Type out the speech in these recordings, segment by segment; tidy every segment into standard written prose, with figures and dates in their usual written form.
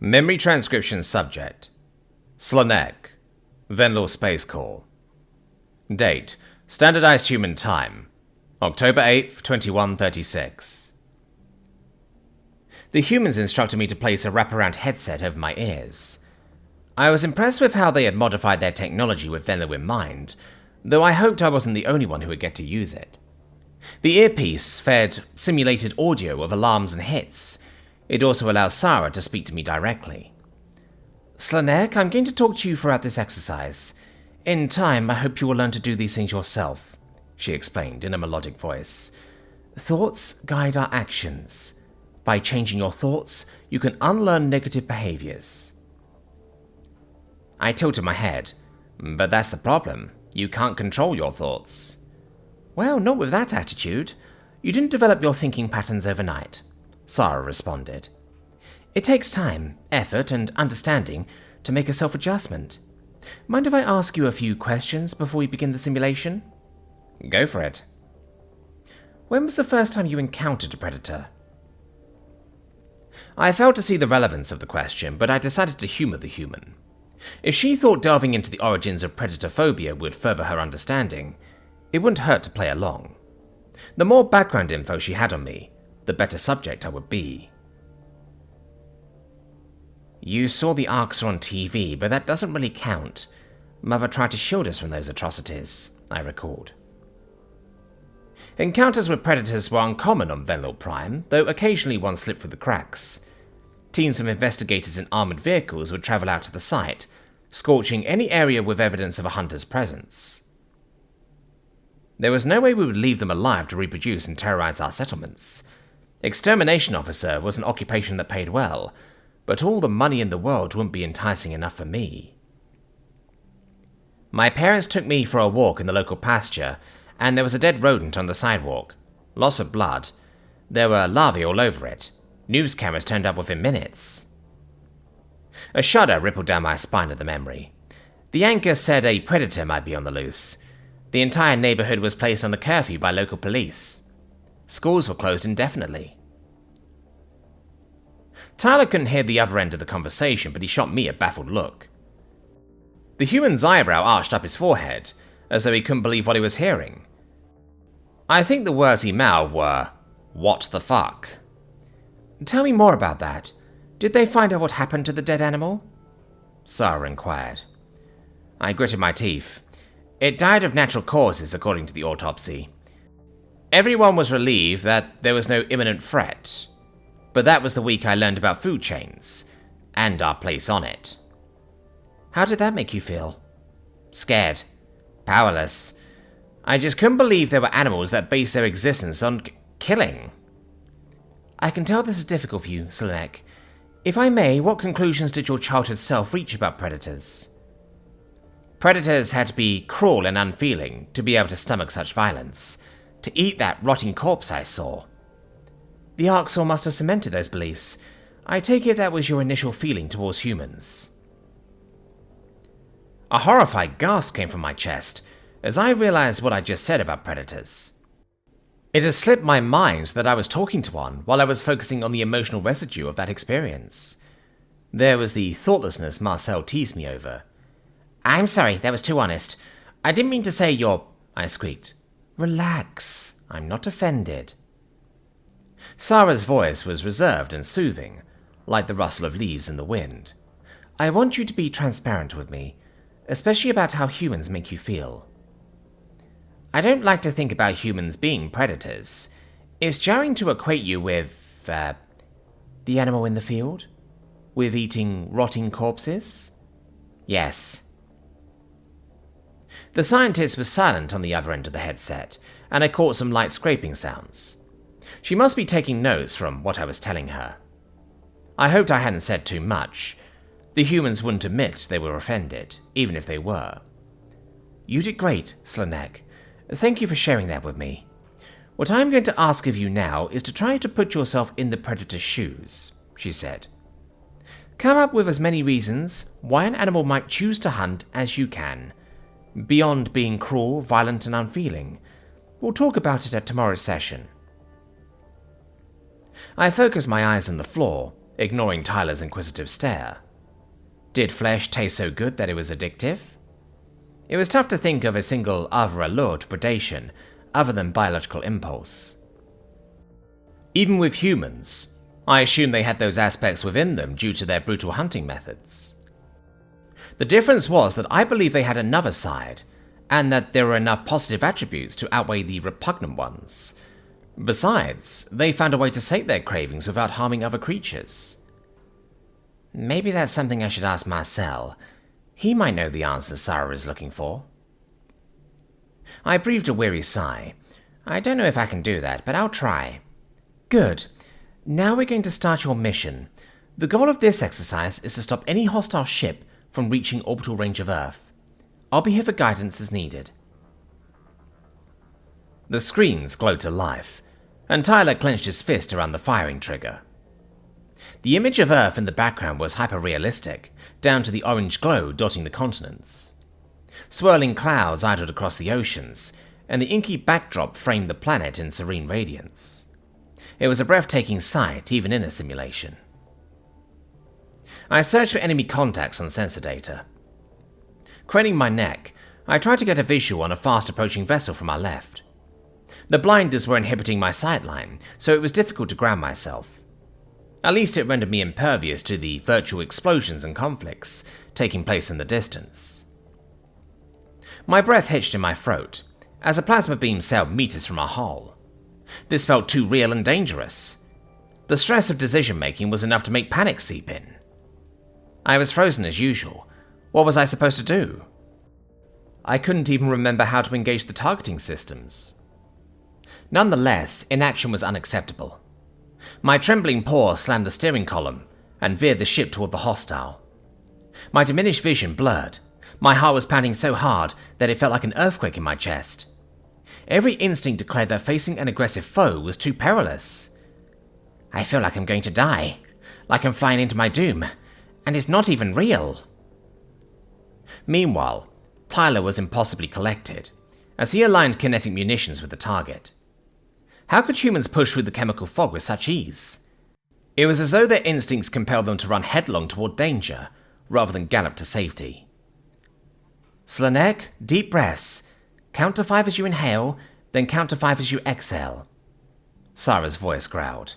Memory transcription subject. Slanek. Venlor Space Corps. Date. Standardized human time. October 8th, 2136. The humans instructed me to place a wraparound headset over my ears. I was impressed with how they had modified their technology with Venlo in mind, though I hoped I wasn't the only one who would get to use it. The earpiece fed simulated audio of alarms and hits. It also allows Sarah to speak to me directly. Slanek, I'm going to talk to you throughout this exercise. In time, I hope you will learn to do these things yourself, she explained in a melodic voice. Thoughts guide our actions. By changing your thoughts, you can unlearn negative behaviors. I tilted my head. But that's the problem. You can't control your thoughts. Well, not with that attitude. You didn't develop your thinking patterns overnight, Sarah responded. It takes time, effort, and understanding to make a self-adjustment. Mind if I ask you a few questions before we begin the simulation? Go for it. When was the first time you encountered a predator? I failed to see the relevance of the question, but I decided to humor the human. If she thought delving into the origins of predator phobia would further her understanding, it wouldn't hurt to play along. The more background info she had on me, the better subject I would be. You saw the Arcs on TV, but that doesn't really count. Mother tried to shield us from those atrocities, I recalled. Encounters with predators were uncommon on Venlo Prime, though occasionally one slipped through the cracks. Teams of investigators in armoured vehicles would travel out to the site, scorching any area with evidence of a hunter's presence. There was no way we would leave them alive to reproduce and terrorize our settlements. Extermination officer was an occupation that paid well, but all the money in the world wouldn't be enticing enough for me. My parents took me for a walk in the local pasture, and there was a dead rodent on the sidewalk. Lots of blood. There were larvae all over it. News cameras turned up within minutes. A shudder rippled down my spine at the memory. The anchor said a predator might be on the loose. The entire neighborhood was placed on a curfew by local police. Schools were closed indefinitely. Tyler couldn't hear the other end of the conversation, but he shot me a baffled look. The human's eyebrow arched up his forehead, as though he couldn't believe what he was hearing. I think the words he mouthed were, "What the fuck?" Tell me more about that. Did they find out what happened to the dead animal? Sarah inquired. I gritted my teeth. It died of natural causes, according to the autopsy. Everyone was relieved that there was no imminent threat, but that was the week I learned about food chains, and our place on it. How did that make you feel? Scared. Powerless. I just couldn't believe there were animals that based their existence on killing. I can tell this is difficult for you, Slanek. If I may, what conclusions did your childhood self reach about predators? Predators had to be cruel and unfeeling to be able to stomach such violence, to eat that rotting corpse I saw. The Arxor must have cemented those beliefs. I take it that was your initial feeling towards humans. A horrified gasp came from my chest as I realized what I just said about predators. It had slipped my mind that I was talking to one while I was focusing on the emotional residue of that experience. There was the thoughtlessness Marcel teased me over. I'm sorry, that was too honest. I didn't mean to say you're... I squeaked. Relax, I'm not offended. Sarah's voice was reserved and soothing, like the rustle of leaves in the wind. I want you to be transparent with me, especially about how humans make you feel. I don't like to think about humans being predators. It's jarring to equate you with, the animal in the field? With eating rotting corpses? Yes. The scientist was silent on the other end of the headset, and I caught some light scraping sounds. She must be taking notes from what I was telling her. I hoped I hadn't said too much. The humans wouldn't admit they were offended, even if they were. You did great, Slanek. Thank you for sharing that with me. What I'm going to ask of you now is to try to put yourself in the predator's shoes, she said. Come up with as many reasons why an animal might choose to hunt as you can, beyond being cruel, violent, and unfeeling. We'll talk about it at tomorrow's session. I focused my eyes on the floor, ignoring Tyler's inquisitive stare. Did flesh taste so good that it was addictive? It was tough to think of a single other allure to predation other than biological impulse. Even with humans, I assumed they had those aspects within them due to their brutal hunting methods. The difference was that I believed they had another side, and that there were enough positive attributes to outweigh the repugnant ones. Besides, they found a way to sate their cravings without harming other creatures. Maybe that's something I should ask Marcel. He might know the answers Sarah is looking for. I breathed a weary sigh. I don't know if I can do that, but I'll try. Good. Now we're going to start your mission. The goal of this exercise is to stop any hostile ship from reaching orbital range of Earth. I'll be here for guidance as needed. The screens glowed to life, and Tyler clenched his fist around the firing trigger. The image of Earth in the background was hyper-realistic, down to the orange glow dotting the continents. Swirling clouds idled across the oceans, and the inky backdrop framed the planet in serene radiance. It was a breathtaking sight, even in a simulation. I searched for enemy contacts on sensor data. Craning my neck, I tried to get a visual on a fast-approaching vessel from our left. The blinders were inhibiting my sightline, so it was difficult to ground myself. At least it rendered me impervious to the virtual explosions and conflicts taking place in the distance. My breath hitched in my throat, as a plasma beam sailed meters from our hull. This felt too real and dangerous. The stress of decision-making was enough to make panic seep in. I was frozen as usual. What was I supposed to do? I couldn't even remember how to engage the targeting systems. Nonetheless, inaction was unacceptable. My trembling paw slammed the steering column and veered the ship toward the hostile. My diminished vision blurred. My heart was pounding so hard that it felt like an earthquake in my chest. Every instinct declared that facing an aggressive foe was too perilous. I feel like I'm going to die, like I'm flying into my doom, and it's not even real. Meanwhile, Tyler was impossibly collected, as he aligned kinetic munitions with the target. How could humans push through the chemical fog with such ease? It was as though their instincts compelled them to run headlong toward danger, rather than gallop to safety. Slanek, deep breaths. Count to 5 as you inhale, then count to 5 as you exhale. Sarah's voice growled.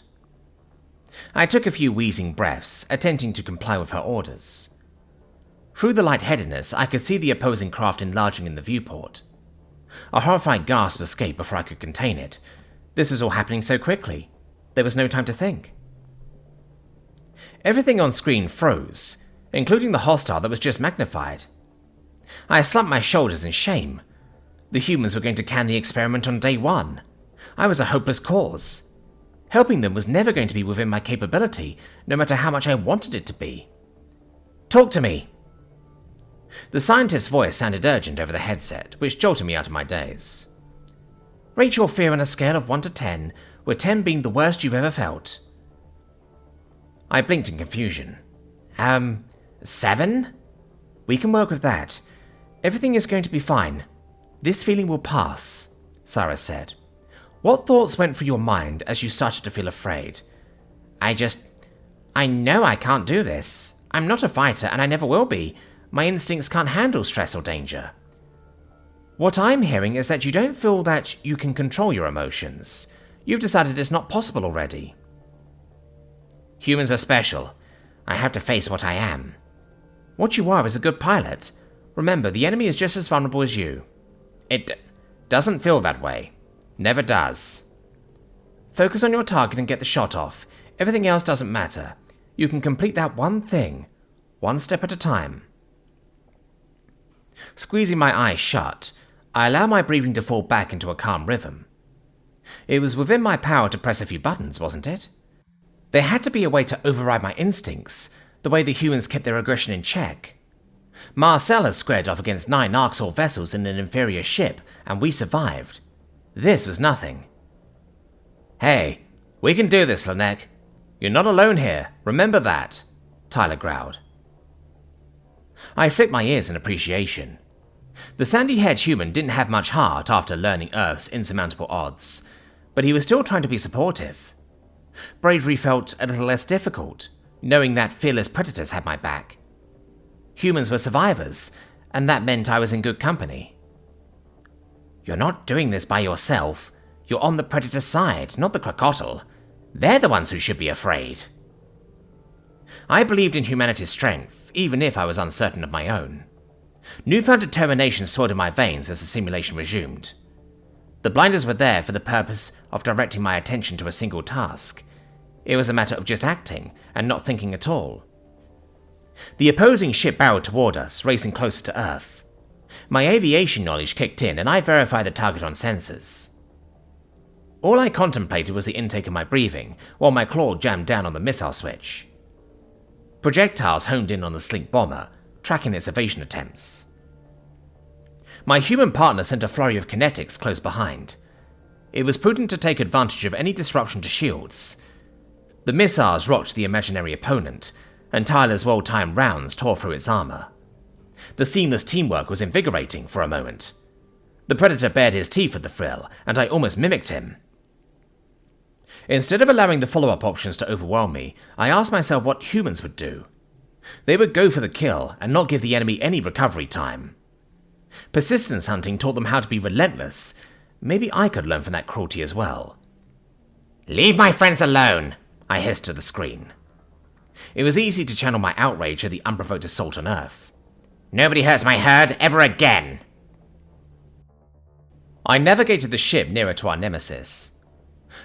I took a few wheezing breaths, attempting to comply with her orders. Through the lightheadedness, I could see the opposing craft enlarging in the viewport. A horrified gasp escaped before I could contain it. This was all happening so quickly. There was no time to think. Everything on screen froze, including the hostile that was just magnified. I slumped my shoulders in shame. The humans were going to can the experiment on day one. I was a hopeless cause. Helping them was never going to be within my capability, no matter how much I wanted it to be. Talk to me! The scientist's voice sounded urgent over the headset, which jolted me out of my daze. Rate your fear on a scale of 1 to 10, with 10 being the worst you've ever felt. I blinked in confusion. 7? We can work with that. Everything is going to be fine. This feeling will pass, Sarah said. What thoughts went through your mind as you started to feel afraid? I know I can't do this. I'm not a fighter, and I never will be. My instincts can't handle stress or danger. What I'm hearing is that you don't feel that you can control your emotions. You've decided it's not possible already. Humans are special. I have to face what I am. What you are is a good pilot. Remember, the enemy is just as vulnerable as you. It doesn't feel that way. Never does. Focus on your target and get the shot off. Everything else doesn't matter. You can complete that one thing, one step at a time. Squeezing my eyes shut, I allow my breathing to fall back into a calm rhythm. It was within my power to press a few buttons, wasn't it? There had to be a way to override my instincts, the way the humans kept their aggression in check. Marcel has squared off against 9 Arxor vessels in an inferior ship, and we survived. This was nothing. Hey, we can do this, Slanek. You're not alone here, remember that, Tyler growled. I flicked my ears in appreciation. The sandy-haired human didn't have much heart after learning Earth's insurmountable odds, but he was still trying to be supportive. Bravery felt a little less difficult, knowing that fearless predators had my back. Humans were survivors, and that meant I was in good company. You're not doing this by yourself. You're on the predator's side, not the crocodile. They're the ones who should be afraid. I believed in humanity's strength, even if I was uncertain of my own. Newfound determination swelled in my veins as the simulation resumed. The blinders were there for the purpose of directing my attention to a single task. It was a matter of just acting and not thinking at all. The opposing ship barreled toward us, racing closer to Earth. My aviation knowledge kicked in and I verified the target on sensors. All I contemplated was the intake of my breathing, while my claw jammed down on the missile switch. Projectiles honed in on the sleek bomber, tracking its evasion attempts. My human partner sent a flurry of kinetics close behind. It was prudent to take advantage of any disruption to shields. The missiles rocked the imaginary opponent, and Tyler's well-timed rounds tore through its armor. The seamless teamwork was invigorating for a moment. The predator bared his teeth at the thrill, and I almost mimicked him. Instead of allowing the follow-up options to overwhelm me, I asked myself what humans would do. They would go for the kill and not give the enemy any recovery time. Persistence hunting taught them how to be relentless. Maybe I could learn from that cruelty as well. "Leave my friends alone," I hissed at the screen. It was easy to channel my outrage at the unprovoked assault on Earth. "Nobody hurts my herd ever again." I navigated the ship nearer to our nemesis.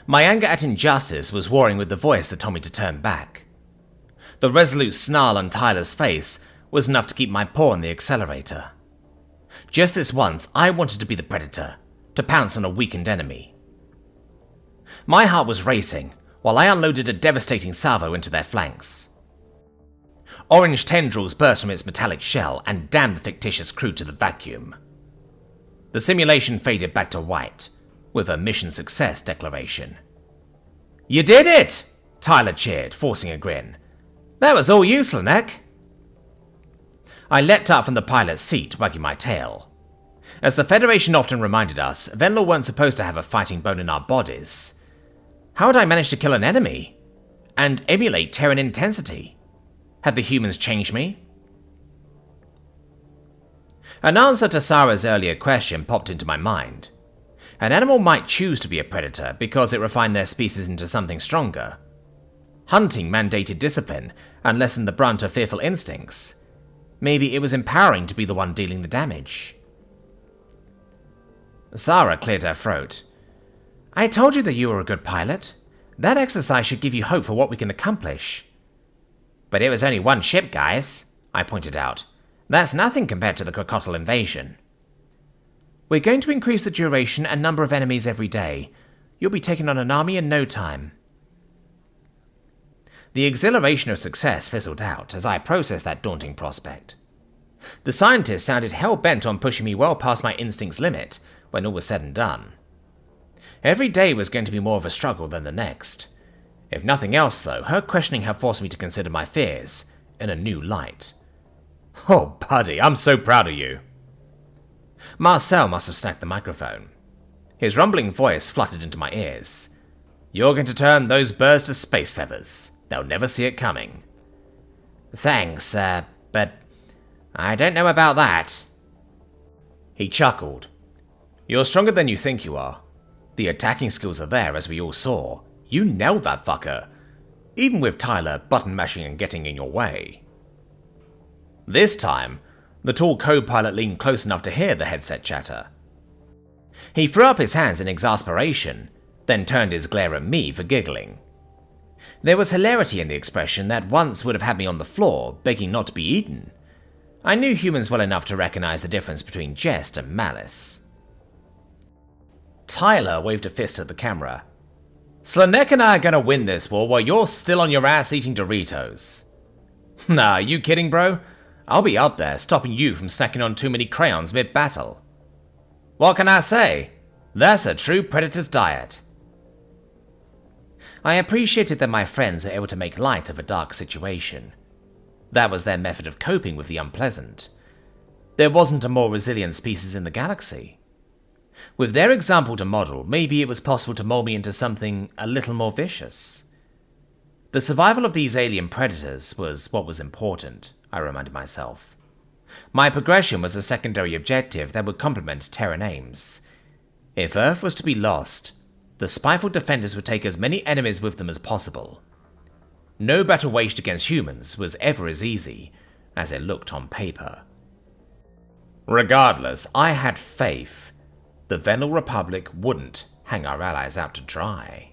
My anger at injustice was warring with the voice that told me to turn back. The resolute snarl on Tyler's face was enough to keep my paw on the accelerator. Just this once, I wanted to be the predator, to pounce on a weakened enemy. My heart was racing, while I unloaded a devastating salvo into their flanks. Orange tendrils burst from its metallic shell and damned the fictitious crew to the vacuum. The simulation faded back to white, with a mission success declaration. "You did it!" Tyler cheered, forcing a grin. "That was all you, Slanek." I leapt up from the pilot's seat, wagging my tail. As the Federation often reminded us, Venlor weren't supposed to have a fighting bone in our bodies. How had I managed to kill an enemy? And emulate Terran intensity? Had the humans changed me? An answer to Sarah's earlier question popped into my mind. An animal might choose to be a predator because it refined their species into something stronger. Hunting mandated discipline and lessened the brunt of fearful instincts. Maybe it was empowering to be the one dealing the damage. Sarah cleared her throat. "I told you that you were a good pilot. That exercise should give you hope for what we can accomplish." "But it was only one ship, guys," I pointed out. "That's nothing compared to the crocodile invasion." "We're going to increase the duration and number of enemies every day. You'll be taking on an army in no time." The exhilaration of success fizzled out as I processed that daunting prospect. The scientist sounded hell-bent on pushing me well past my instinct's limit when all was said and done. Every day was going to be more of a struggle than the next. If nothing else, though, her questioning had forced me to consider my fears in a new light. "Oh, buddy, I'm so proud of you." Marcel must have snagged the microphone. His rumbling voice fluttered into my ears. "You're going to turn those birds to space feathers. They'll never see it coming." "Thanks, but I don't know about that." He chuckled. "You're stronger than you think you are. The attacking skills are there, as we all saw. You nailed that fucker. Even with Tyler button mashing and getting in your way." This time, the tall co-pilot leaned close enough to hear the headset chatter. He threw up his hands in exasperation, then turned his glare at me for giggling. There was hilarity in the expression that once would have had me on the floor, begging not to be eaten. I knew humans well enough to recognize the difference between jest and malice. Tyler waved a fist at the camera. "Slanek and I are gonna win this war while you're still on your ass eating Doritos." "Nah, you kidding, bro? I'll be up there, stopping you from snacking on too many crayons mid-battle." "What can I say? That's a true predator's diet." I appreciated that my friends were able to make light of a dark situation. That was their method of coping with the unpleasant. There wasn't a more resilient species in the galaxy. With their example to model, maybe it was possible to mold me into something a little more vicious. The survival of these alien predators was what was important, I reminded myself. My progression was a secondary objective that would complement Terran aims. If Earth was to be lost, the spiteful defenders would take as many enemies with them as possible. No battle waged against humans was ever as easy as it looked on paper. Regardless, I had faith the Venal Republic wouldn't hang our allies out to dry.